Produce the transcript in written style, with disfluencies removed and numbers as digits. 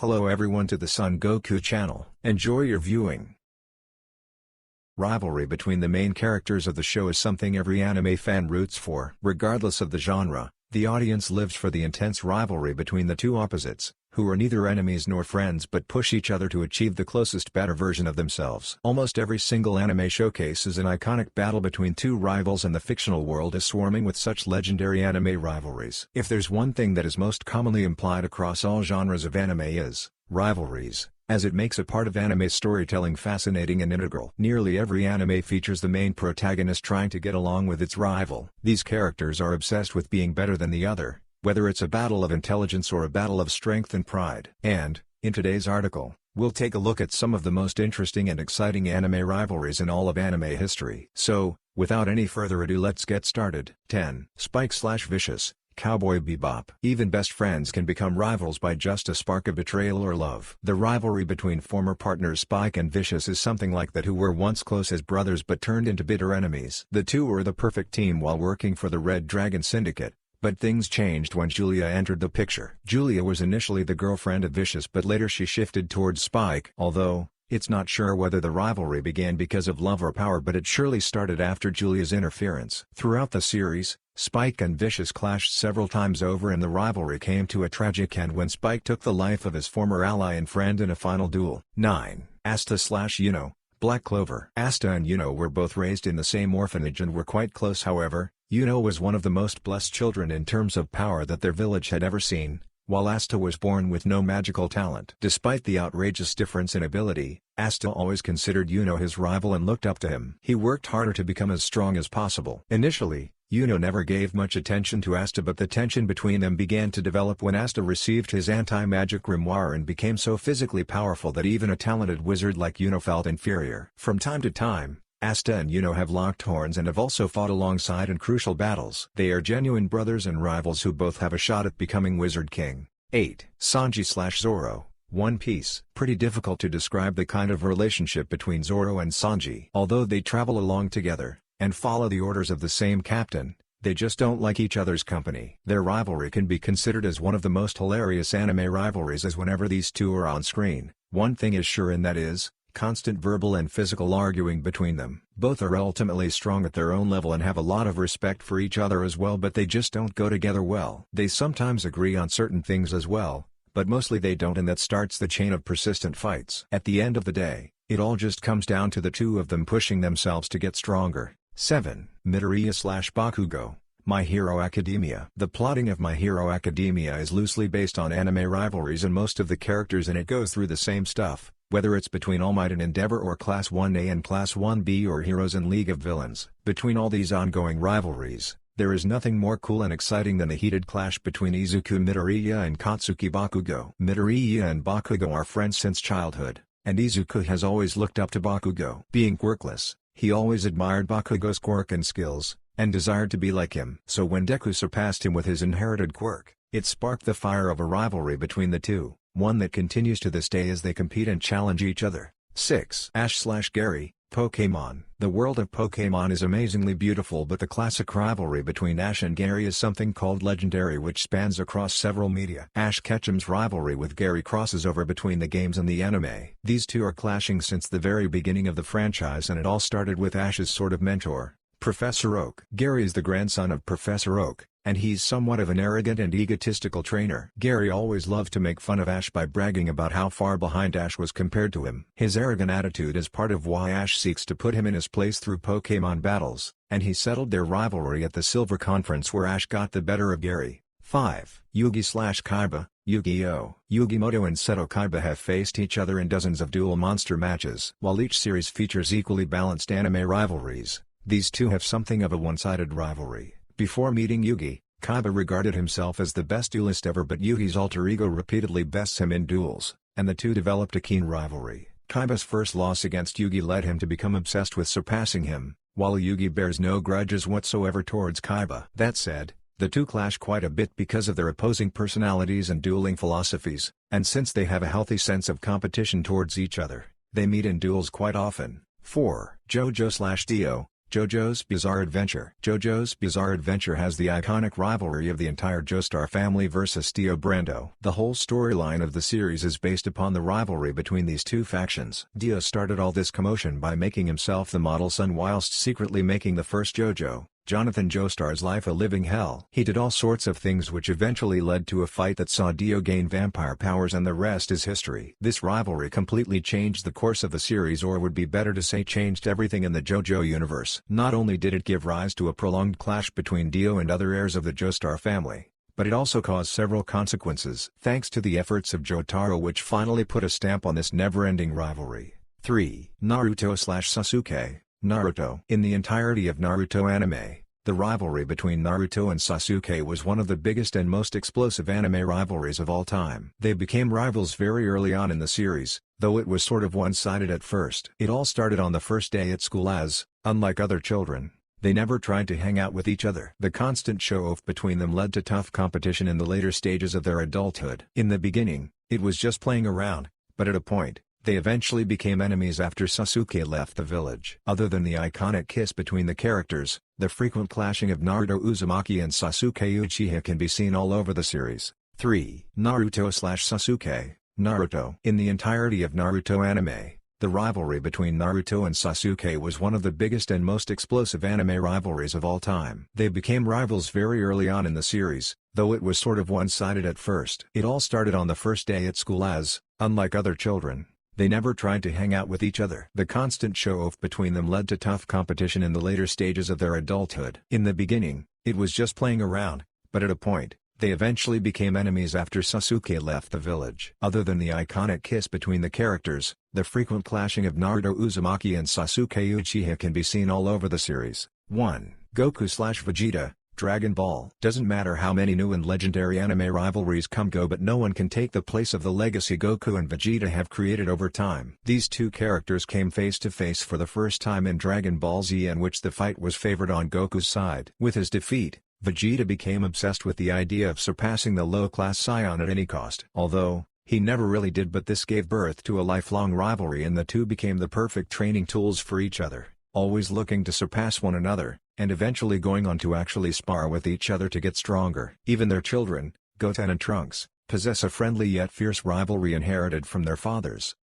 Hello everyone to the Son Goku channel. Enjoy your viewing. Rivalry between the main characters of the show is something every anime fan roots for. Regardless of the genre, the audience lives for the intense rivalry between the two opposites, who are neither enemies nor friends but push each other to achieve the closest better version of themselves. Almost every single anime showcases an iconic battle between two rivals, and the fictional world is swarming with such legendary anime rivalries. If there's one thing that is most commonly implied across all genres of anime is rivalries, as it makes a part of anime storytelling fascinating and integral. Nearly every anime features the main protagonist trying to get along with its rival. These characters are obsessed with being better than the other, whether it's a battle of intelligence or a battle of strength and pride. And, in today's article, we'll take a look at some of the most interesting and exciting anime rivalries in all of anime history. So, without any further ado, let's get started. 10. Spike/Vicious, Cowboy Bebop. Even best friends can become rivals by just a spark of betrayal or love. The rivalry between former partners Spike and Vicious is something like that, who were once close as brothers but turned into bitter enemies. The two were the perfect team while working for the Red Dragon Syndicate, but things changed when Julia entered the picture. Julia was initially the girlfriend of Vicious, but later she shifted towards Spike. Although, it's not sure whether the rivalry began because of love or power, but it surely started after Julia's interference. Throughout the series, Spike and Vicious clashed several times over, and the rivalry came to a tragic end when Spike took the life of his former ally and friend in a final duel. 9. Asta/Yuno, Black Clover. Asta and Yuno were both raised in the same orphanage and were quite close. However, Yuno was one of the most blessed children in terms of power that their village had ever seen, while Asta was born with no magical talent. Despite the outrageous difference in ability, Asta always considered Yuno his rival and looked up to him. He worked harder to become as strong as possible. Initially, Yuno never gave much attention to Asta, but the tension between them began to develop when Asta received his anti-magic grimoire and became so physically powerful that even a talented wizard like Yuno felt inferior. From time to time, Asta and Yuno have locked horns and have also fought alongside in crucial battles. They are genuine brothers and rivals who both have a shot at becoming Wizard King. 8. Sanji/Zoro, One Piece. Pretty difficult to describe the kind of relationship between Zoro and Sanji. Although they travel along together, and follow the orders of the same captain, they just don't like each other's company. Their rivalry can be considered as one of the most hilarious anime rivalries, as whenever these two are on screen, one thing is sure, and that is constant verbal and physical arguing between them. Both are ultimately strong at their own level and have a lot of respect for each other as well, but they just don't go together well. They sometimes agree on certain things as well, but mostly they don't, and that starts the chain of persistent fights. At the end of the day, it all just comes down to the two of them pushing themselves to get stronger. 7. Midoriya/Bakugo, My Hero Academia. The plotting of My Hero Academia is loosely based on anime rivalries, and most of the characters in it go through the same stuff, whether it's between All Might and Endeavor or Class 1A and Class 1B or Heroes and League of Villains. Between all these ongoing rivalries, there is nothing more cool and exciting than the heated clash between Izuku Midoriya and Katsuki Bakugo. Midoriya and Bakugo are friends since childhood, and Izuku has always looked up to Bakugo. Being quirkless, he always admired Bakugo's quirk and skills, and desired to be like him. So when Deku surpassed him with his inherited quirk, it sparked the fire of a rivalry between the two, one that continues to this day as they compete and challenge each other. 6. Ash/Gary, Pokémon. The world of Pokémon is amazingly beautiful, but the classic rivalry between Ash and Gary is something called legendary, which spans across several media. Ash Ketchum's rivalry with Gary crosses over between the games and the anime. These two are clashing since the very beginning of the franchise, and it all started with Ash's sort of mentor, Professor Oak. Gary is the grandson of Professor Oak, and he's somewhat of an arrogant and egotistical trainer. Gary always loved to make fun of Ash by bragging about how far behind Ash was compared to him. His arrogant attitude is part of why Ash seeks to put him in his place through Pokémon battles, and he settled their rivalry at the Silver Conference where Ash got the better of Gary. 5. Yugi/Kaiba, Yu-Gi-Oh! Yugimoto and Seto Kaiba have faced each other in dozens of duel monster matches. While each series features equally balanced anime rivalries, these two have something of a one-sided rivalry. Before meeting Yugi, Kaiba regarded himself as the best duelist ever, but Yugi's alter ego repeatedly bests him in duels, and the two developed a keen rivalry. Kaiba's first loss against Yugi led him to become obsessed with surpassing him, while Yugi bears no grudges whatsoever towards Kaiba. That said, the two clash quite a bit because of their opposing personalities and dueling philosophies, and since they have a healthy sense of competition towards each other, they meet in duels quite often. 4. JoJo/Dio, JoJo's Bizarre Adventure. JoJo's Bizarre Adventure has the iconic rivalry of the entire Joestar family versus Dio Brando. The whole storyline of the series is based upon the rivalry between these two factions. Dio started all this commotion by making himself the model son whilst secretly making the first JoJo, Jonathan Joestar's life a living hell. He did all sorts of things which eventually led to a fight that saw Dio gain vampire powers, and the rest is history. This rivalry completely changed the course of the series, or would be better to say changed everything in the JoJo universe. Not only did it give rise to a prolonged clash between Dio and other heirs of the Joestar family, but it also caused several consequences. Thanks to the efforts of Jotaro, which finally put a stamp on this never-ending rivalry. 3. Naruto/Sasuke. Naruto. In the entirety of Naruto anime, the rivalry between Naruto and Sasuke was one of the biggest and most explosive anime rivalries of all time. They became rivals very early on in the series, though it was sort of one-sided at first. It all started on the first day at school as, unlike other children, they never tried to hang out with each other. The constant show-off between them led to tough competition in the later stages of their adulthood. In the beginning, it was just playing around, but at a point, they eventually became enemies after Sasuke left the village. Other than the iconic kiss between the characters, the frequent clashing of Naruto Uzumaki and Sasuke Uchiha can be seen all over the series. 3. Naruto/Sasuke. Naruto. In the entirety of Naruto anime, the rivalry between Naruto and Sasuke was one of the biggest and most explosive anime rivalries of all time. They became rivals very early on in the series, though it was sort of one-sided at first. It all started on the first day at school as, unlike other children, they never tried to hang out with each other. The constant show-off between them led to tough competition in the later stages of their adulthood. In the beginning, it was just playing around, but at a point, they eventually became enemies after Sasuke left the village. Other than the iconic kiss between the characters, the frequent clashing of Naruto Uzumaki and Sasuke Uchiha can be seen all over the series. 1. Goku/Vegeta. Dragon Ball. Doesn't matter how many new and legendary anime rivalries go, but no one can take the place of the legacy Goku and Vegeta have created over time. These two characters came face to face for the first time in Dragon Ball Z, in which the fight was favored on Goku's side. With his defeat, Vegeta became obsessed with the idea of surpassing the low-class Saiyan at any cost. Although, he never really did, but this gave birth to a lifelong rivalry, and the two became the perfect training tools for each other, always looking to surpass one another, and eventually going on to actually spar with each other to get stronger. Even their children, Goten and Trunks, possess a friendly yet fierce rivalry inherited from their fathers.